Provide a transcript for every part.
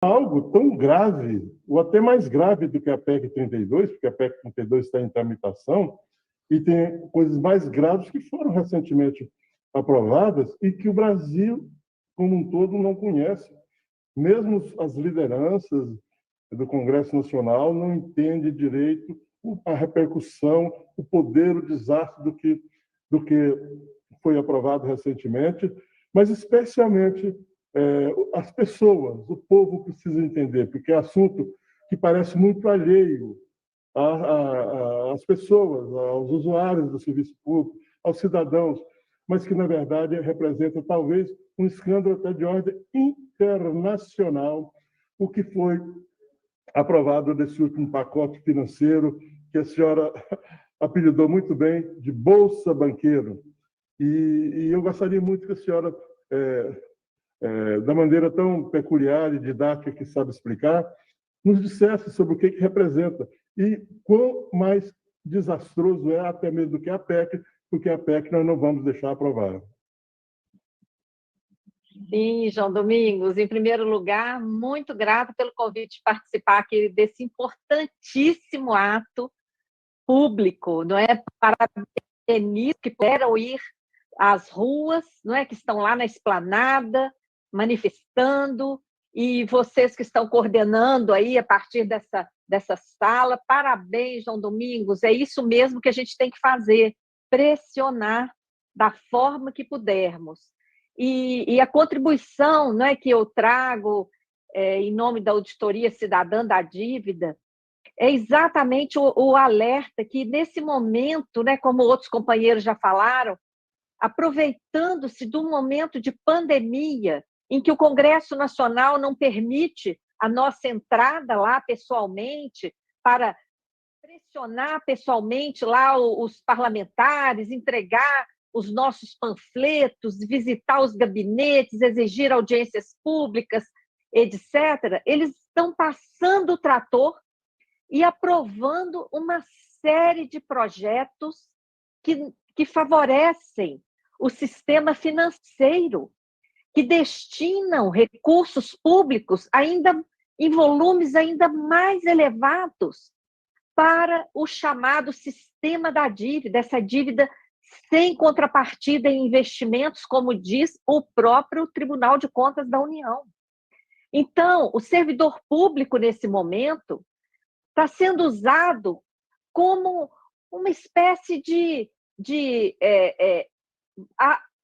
algo tão grave, ou até mais grave do que a PEC 32, porque a PEC 32 está em tramitação, e tem coisas mais graves que foram recentemente aprovadas e que o Brasil, como um todo, não conhece. Mesmo as lideranças do Congresso Nacional não entendem direito a repercussão, o poder, o desastre do que foi aprovado recentemente, mas especialmente as pessoas, o povo precisa entender, porque é assunto que parece muito alheio às pessoas, aos usuários do serviço público, aos cidadãos, mas que, na verdade, representa talvez um escândalo até de ordem internacional, o que foi aprovado nesse último pacote financeiro, que a senhora apelidou muito bem de Bolsa Banqueiro. E eu gostaria muito que a senhora, da maneira tão peculiar e didática que sabe explicar, nos dissesse sobre o que representa e quão mais desastroso é até mesmo do que a PEC, porque a PEC nós não vamos deixar aprovar. Sim, João Domingos, em primeiro lugar, muito grata pelo convite de participar aqui desse importantíssimo ato público, não é? Parabenizar que puderam ir às ruas, não é? Que estão lá na esplanada, manifestando, e vocês que estão coordenando aí a partir dessa sala, parabéns, João Domingos, é isso mesmo que a gente tem que fazer, pressionar da forma que pudermos. E a contribuição, não é, que eu trago em nome da Auditoria Cidadã da Dívida é exatamente o alerta que, nesse momento, né, como outros companheiros já falaram, aproveitando-se do momento de pandemia, em que o Congresso Nacional não permite a nossa entrada lá pessoalmente, para pressionar pessoalmente lá os parlamentares, entregar os nossos panfletos, visitar os gabinetes, exigir audiências públicas, etc., eles estão passando o trator e aprovando uma série de projetos que favorecem o sistema financeiro, que destinam recursos públicos ainda em volumes ainda mais elevados para o chamado sistema da dívida, essa dívida sem contrapartida em investimentos, como diz o próprio Tribunal de Contas da União. Então, o servidor público, nesse momento, está sendo usado como uma espécie de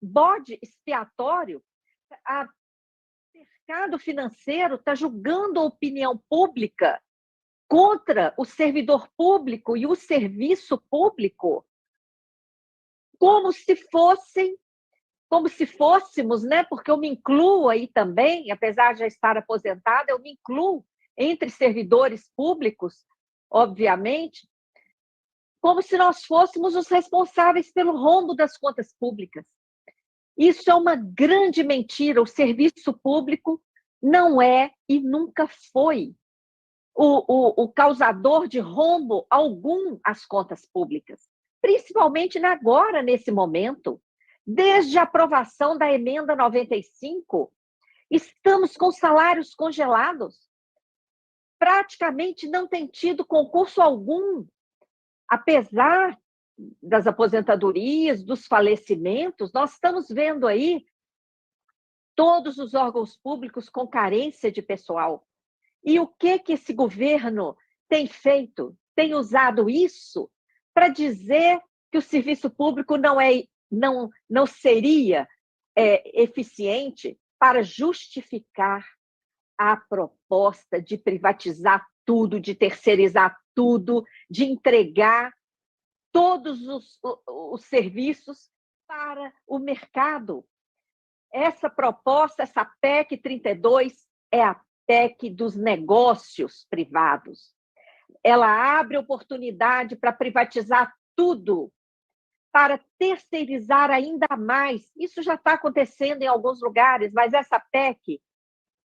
bode expiatório. O mercado financeiro está julgando a opinião pública contra o servidor público e o serviço público como se fôssemos, né? Porque eu me incluo aí também, apesar de já estar aposentada, eu me incluo entre servidores públicos, obviamente, como se nós fôssemos os responsáveis pelo rombo das contas públicas. Isso é uma grande mentira. O serviço público não é e nunca foi o causador de rombo algum às contas públicas, principalmente agora, nesse momento. Desde a aprovação da emenda 95, estamos com salários congelados. Praticamente não tem tido concurso algum, apesar das aposentadorias, dos falecimentos. Nós estamos vendo aí todos os órgãos públicos com carência de pessoal. E o que esse governo tem feito? Tem usado isso para dizer que o serviço público não seria eficiente, para justificar a proposta de privatizar tudo, de terceirizar tudo, de entregar todos os serviços para o mercado. Essa proposta, essa PEC 32, é a PEC dos negócios privados. Ela abre oportunidade para privatizar tudo, para terceirizar ainda mais. Isso já está acontecendo em alguns lugares, mas essa PEC,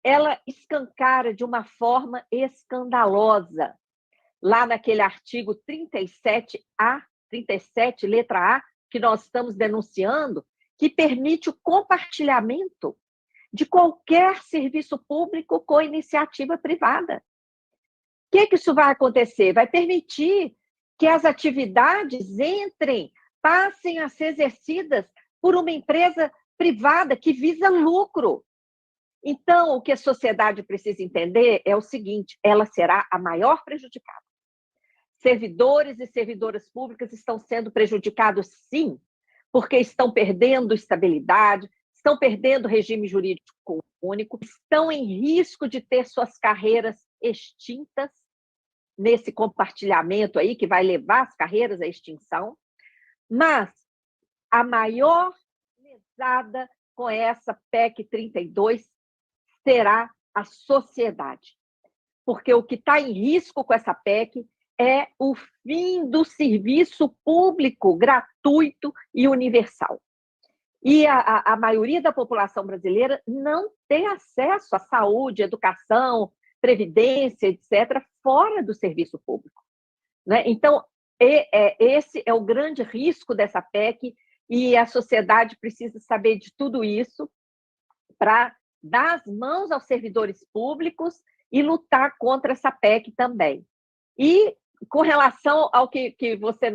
ela escancara de uma forma escandalosa. Lá naquele artigo 37, letra A, que nós estamos denunciando, que permite o compartilhamento de qualquer serviço público com iniciativa privada. O que isso vai acontecer? Vai permitir que as atividades passem a ser exercidas por uma empresa privada que visa lucro. Então, o que a sociedade precisa entender é o seguinte: ela será a maior prejudicada. Servidores e servidoras públicas estão sendo prejudicados, sim, porque estão perdendo estabilidade, estão perdendo regime jurídico único, estão em risco de ter suas carreiras extintas nesse compartilhamento aí que vai levar as carreiras à extinção. Mas a maior lesada com essa PEC 32 será a sociedade, porque o que está em risco com essa PEC é o fim do serviço público gratuito e universal. E a maioria da população brasileira não tem acesso à saúde, educação, previdência, etc., fora do serviço público, né? Então, esse é o grande risco dessa PEC, e a sociedade precisa saber de tudo isso para dar as mãos aos servidores públicos e lutar contra essa PEC também. E com relação ao que você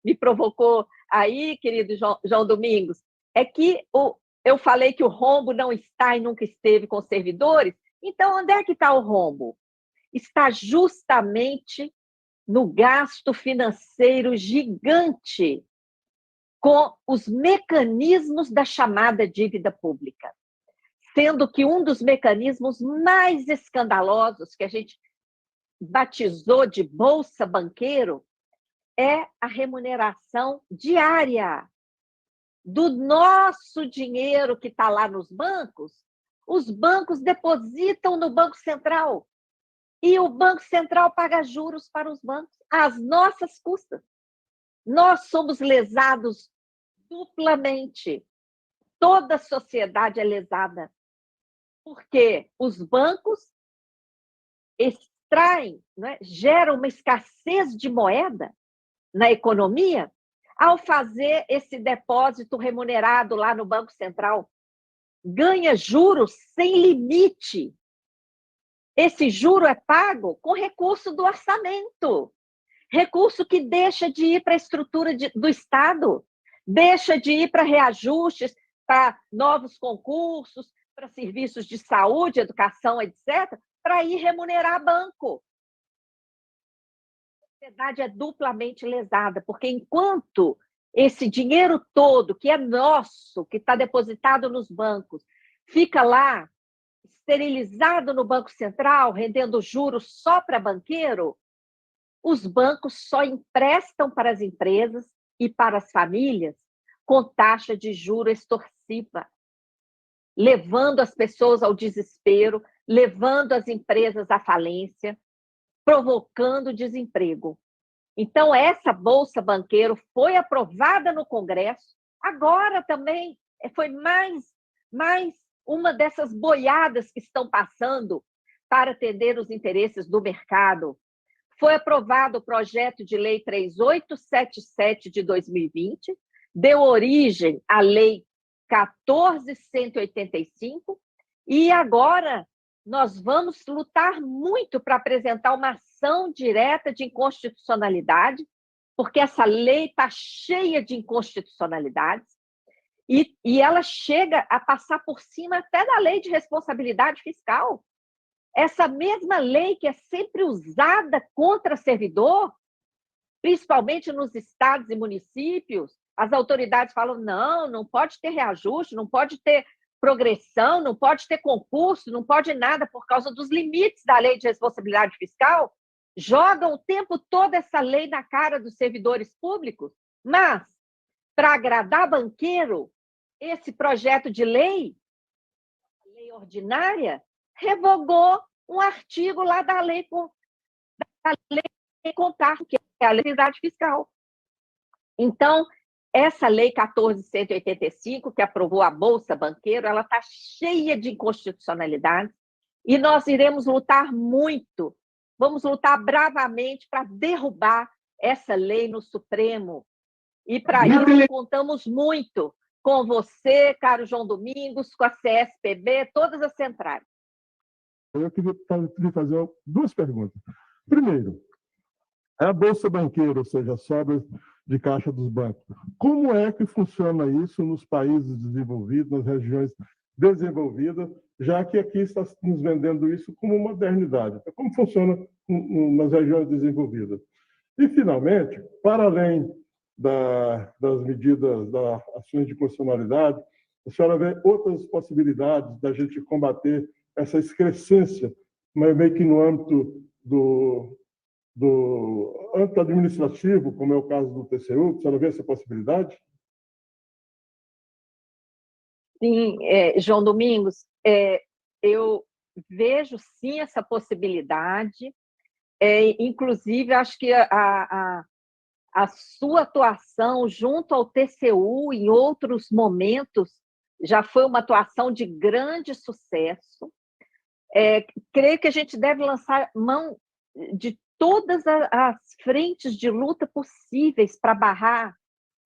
me provocou aí, querido João Domingos, é que eu falei que o rombo não está e nunca esteve com os servidores. Então, onde é que está o rombo? Está justamente no gasto financeiro gigante com os mecanismos da chamada dívida pública, sendo que um dos mecanismos mais escandalosos que a gente batizou de Bolsa Banqueiro é a remuneração diária do nosso dinheiro que está lá nos bancos. Os bancos depositam no Banco Central e o Banco Central paga juros para os bancos às nossas custas. Nós somos lesados duplamente. Toda a sociedade é lesada, porque os bancos extraem, né, geram uma escassez de moeda na economia ao fazer esse depósito remunerado lá no Banco Central. Ganha juros sem limite. Esse juro é pago com recurso do orçamento, recurso que deixa de ir para a estrutura do Estado, deixa de ir para reajustes, para novos concursos, para serviços de saúde, educação, etc., para ir remunerar banco. A sociedade é duplamente lesada, porque enquanto esse dinheiro todo, que é nosso, que está depositado nos bancos, fica lá, esterilizado no Banco Central, rendendo juros só para banqueiro, os bancos só emprestam para as empresas e para as famílias com taxa de juro extorsiva, levando as pessoas ao desespero, levando as empresas à falência, provocando desemprego. Então, essa Bolsa Banqueiro foi aprovada no Congresso, agora também foi mais uma dessas boiadas que estão passando para atender os interesses do mercado. Foi aprovado o projeto de lei 3877 de 2020, deu origem à lei 14.185, e agora nós vamos lutar muito para apresentar uma ação direta de inconstitucionalidade, porque essa lei está cheia de inconstitucionalidades, e ela chega a passar por cima até da lei de responsabilidade fiscal. Essa mesma lei que é sempre usada contra servidor, principalmente nos estados e municípios, as autoridades falam, não pode ter reajuste, não pode ter progressão, não pode ter concurso, não pode nada por causa dos limites da lei de responsabilidade fiscal, jogam o tempo todo essa lei na cara dos servidores públicos, mas, para agradar banqueiro, esse projeto de lei, a lei ordinária, revogou um artigo lá da lei contar, que é a legalidade fiscal. Então, essa lei 14.185, que aprovou a Bolsa Banqueiro, ela está cheia de inconstitucionalidades, e nós iremos lutar muito, vamos lutar bravamente para derrubar essa lei no Supremo. E para isso contamos muito com você, caro João Domingos, com a CSPB, todas as centrais. Eu queria lhe fazer duas perguntas. Primeiro, a Bolsa Banqueira, ou seja, a sobra de caixa dos bancos. Como é que funciona isso nos países desenvolvidos, nas regiões desenvolvidas, já que aqui está nos vendendo isso como modernidade? Então, como funciona nas regiões desenvolvidas? E, finalmente, para além das medidas, das ações de constitucionalidade, a senhora vê outras possibilidades da gente combater essa excrescência, mas meio que no âmbito do âmbito administrativo, como é o caso do TCU, a senhora vê essa possibilidade? Sim, João Domingos, eu vejo sim essa possibilidade. Inclusive, acho que a sua atuação junto ao TCU em outros momentos já foi uma atuação de grande sucesso. Creio que a gente deve lançar mão de todas as frentes de luta possíveis para barrar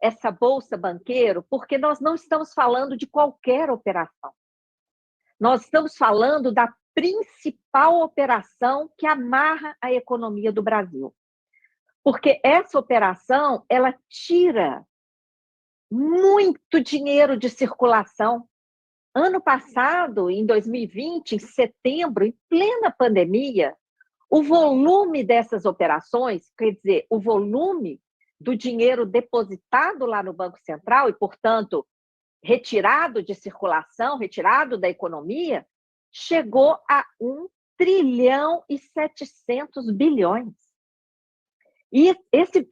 essa Bolsa Banqueiro, porque nós não estamos falando de qualquer operação. Nós estamos falando da principal operação que amarra a economia do Brasil. Porque essa operação, ela tira muito dinheiro de circulação. Ano passado, em 2020, em setembro, em plena pandemia, o volume dessas operações, quer dizer, o volume do dinheiro depositado lá no Banco Central e, portanto, retirado de circulação, retirado da economia, chegou a 1 trilhão e 700 bilhões. E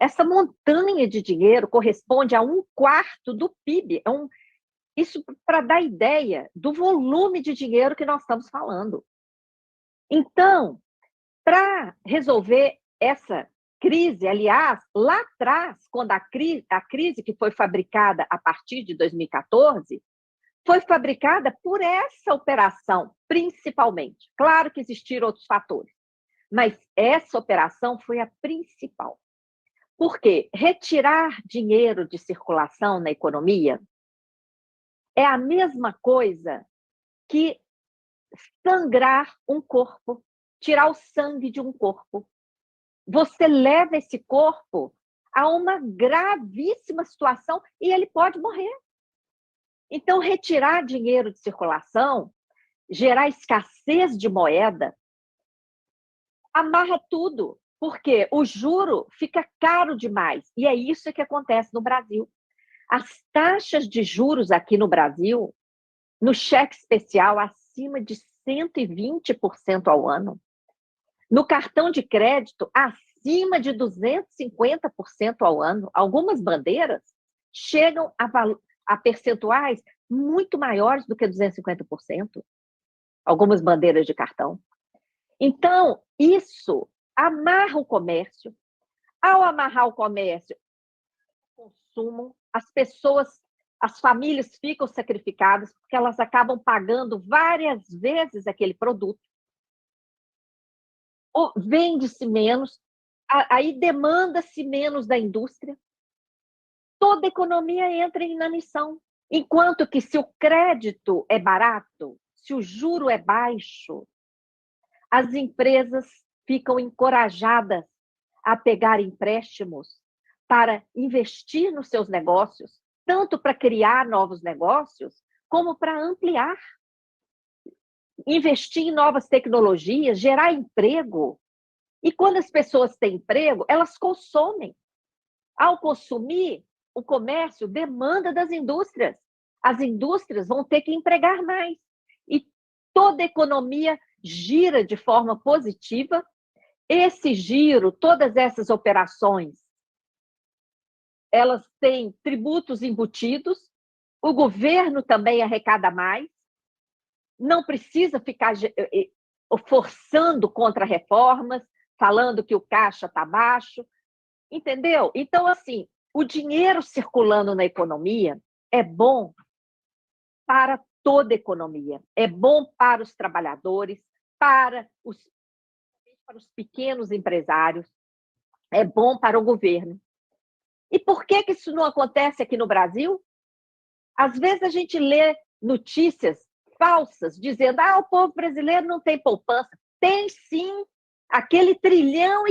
essa montanha de dinheiro corresponde a 1/4 do PIB. Isso para dar ideia do volume de dinheiro que nós estamos falando. Então, para resolver essa crise, aliás, lá atrás, quando a crise que foi fabricada a partir de 2014, foi fabricada por essa operação, principalmente. Claro que existiram outros fatores, mas essa operação foi a principal. Por quê? Retirar dinheiro de circulação na economia é a mesma coisa que sangrar um corpo, tirar o sangue de um corpo. Você leva esse corpo a uma gravíssima situação e ele pode morrer. Então, retirar dinheiro de circulação, gerar escassez de moeda, amarra tudo, porque o juro fica caro demais. E é isso que acontece no Brasil. As taxas de juros aqui no Brasil, no cheque especial, acima de 120% ao ano. No cartão de crédito, acima de 250% ao ano. Algumas bandeiras chegam a percentuais muito maiores do que 250%. Algumas bandeiras de cartão. Então, isso amarra o comércio. Ao amarrar o comércio, consumo, as famílias ficam sacrificadas porque elas acabam pagando várias vezes aquele produto. Vende-se menos, aí demanda-se menos da indústria. Toda a economia entra em inanição. Enquanto que se o crédito é barato, se o juro é baixo, as empresas ficam encorajadas a pegar empréstimos para investir nos seus negócios, tanto para criar novos negócios, como para ampliar. Investir em novas tecnologias, gerar emprego. E quando as pessoas têm emprego, elas consomem. Ao consumir, o comércio demanda das indústrias. As indústrias vão ter que empregar mais. E toda a economia gira de forma positiva. Esse giro, todas essas operações, elas têm tributos embutidos, o governo também arrecada mais, não precisa ficar forçando contra-reformas, falando que o caixa está baixo, entendeu? Então, assim, o dinheiro circulando na economia é bom para toda a economia, é bom para os trabalhadores, para os pequenos empresários, é bom para o governo. E por que isso não acontece aqui no Brasil? Às vezes a gente lê notícias falsas dizendo o povo brasileiro não tem poupança. Tem sim. Aquele 1,7 trilhão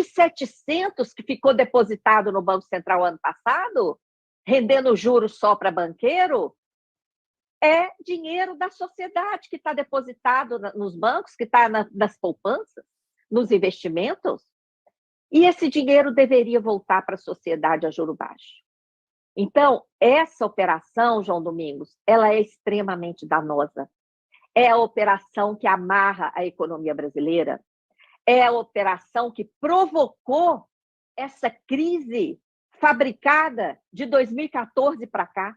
que ficou depositado no Banco Central ano passado, rendendo juros só para banqueiro, é dinheiro da sociedade que está depositado nos bancos, que está nas poupanças, nos investimentos, e esse dinheiro deveria voltar para a sociedade a juro baixo. Então, essa operação, João Domingos, ela é extremamente danosa. É a operação que amarra a economia brasileira, é a operação que provocou essa crise fabricada de 2014 para cá.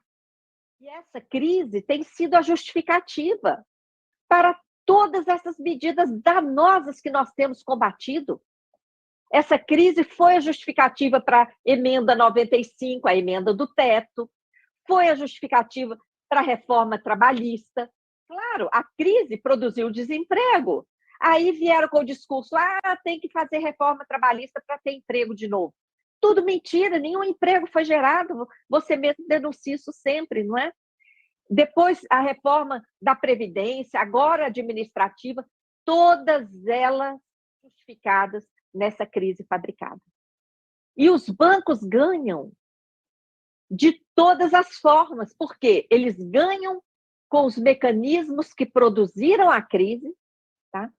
E essa crise tem sido a justificativa para todas essas medidas danosas que nós temos combatido. Essa crise foi a justificativa para a emenda 95, a emenda do teto, foi a justificativa para a reforma trabalhista. Claro, a crise produziu desemprego. Aí vieram com o discurso, tem que fazer reforma trabalhista para ter emprego de novo. Tudo mentira, nenhum emprego foi gerado. Você mesmo denuncia isso sempre, não é? Depois, a reforma da Previdência, agora administrativa, todas elas justificadas nessa crise fabricada. E os bancos ganham de todas as formas, porque eles ganham com os mecanismos que produziram a crise, tá?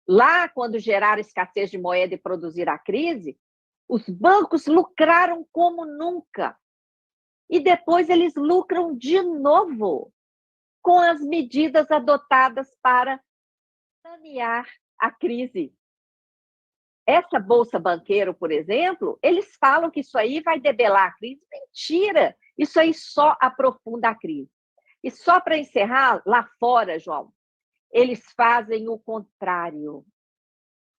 Lá, quando geraram escassez de moeda e produziram a crise, os bancos lucraram como nunca. E depois eles lucram de novo com as medidas adotadas para sanear a crise. Essa Bolsa Banqueiro, por exemplo, eles falam que isso aí vai debelar a crise. Mentira! Isso aí só aprofunda a crise. E só para encerrar, lá fora, João, eles fazem o contrário.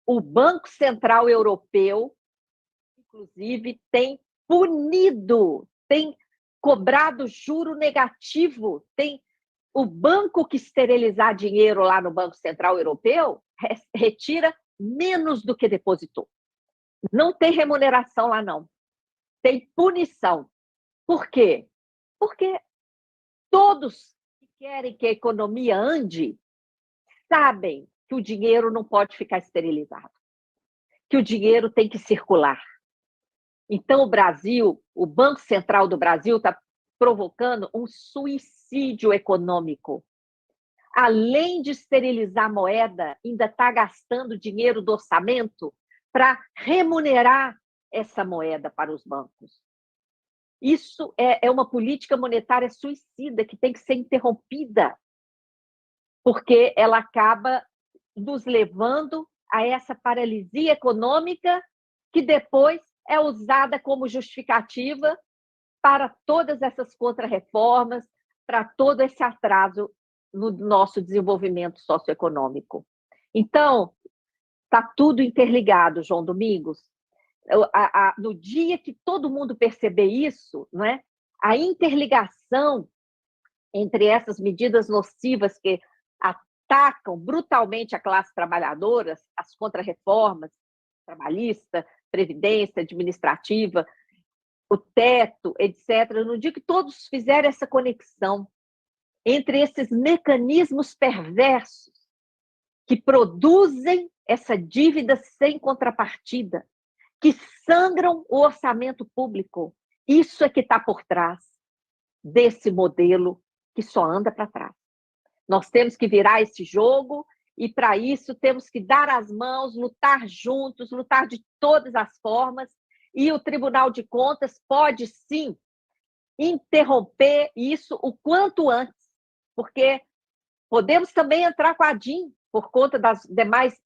O Banco Central Europeu, inclusive, tem punido, tem cobrado juro negativo, tem o banco que esterilizar dinheiro lá no Banco Central Europeu retira menos do que depositou. Não tem remuneração lá, não. Tem punição. Por quê? Porque todos que querem que a economia ande sabem que o dinheiro não pode ficar esterilizado, que o dinheiro tem que circular. Então, o Brasil, o Banco Central do Brasil está provocando um suicídio econômico. Além de esterilizar a moeda, ainda está gastando dinheiro do orçamento para remunerar essa moeda para os bancos. Isso é uma política monetária suicida que tem que ser interrompida, porque ela acaba nos levando a essa paralisia econômica que depois é usada como justificativa para todas essas contrarreformas, para todo esse atraso no nosso desenvolvimento socioeconômico. Então, está tudo interligado, João Domingos. No dia que todo mundo perceber isso, não é? A interligação entre essas medidas nocivas que atacam brutalmente a classe trabalhadora, as contrarreformas trabalhista, previdência, administrativa, o teto, etc. No dia que todos fizerem essa conexão entre esses mecanismos perversos que produzem essa dívida sem contrapartida, que sangram o orçamento público, isso é que está por trás desse modelo que só anda para trás. Nós temos que virar esse jogo e, para isso, temos que dar as mãos, lutar juntos, lutar de todas as formas, e o Tribunal de Contas pode, sim, interromper isso o quanto antes, porque podemos também entrar com a ADIM por conta das demais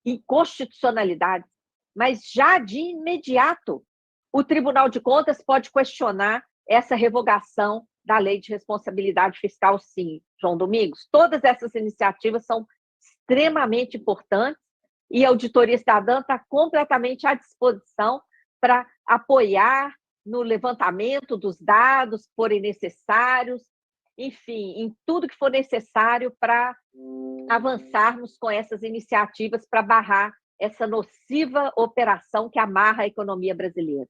inconstitucionalidades, mas já de imediato o Tribunal de Contas pode questionar essa revogação da Lei de Responsabilidade Fiscal, sim, João Domingos. Todas essas iniciativas são extremamente importantes e a Auditoria Cidadã está completamente à disposição para apoiar no levantamento dos dados que forem necessários, enfim, em tudo que for necessário para avançarmos com essas iniciativas para barrar essa nociva operação que amarra a economia brasileira.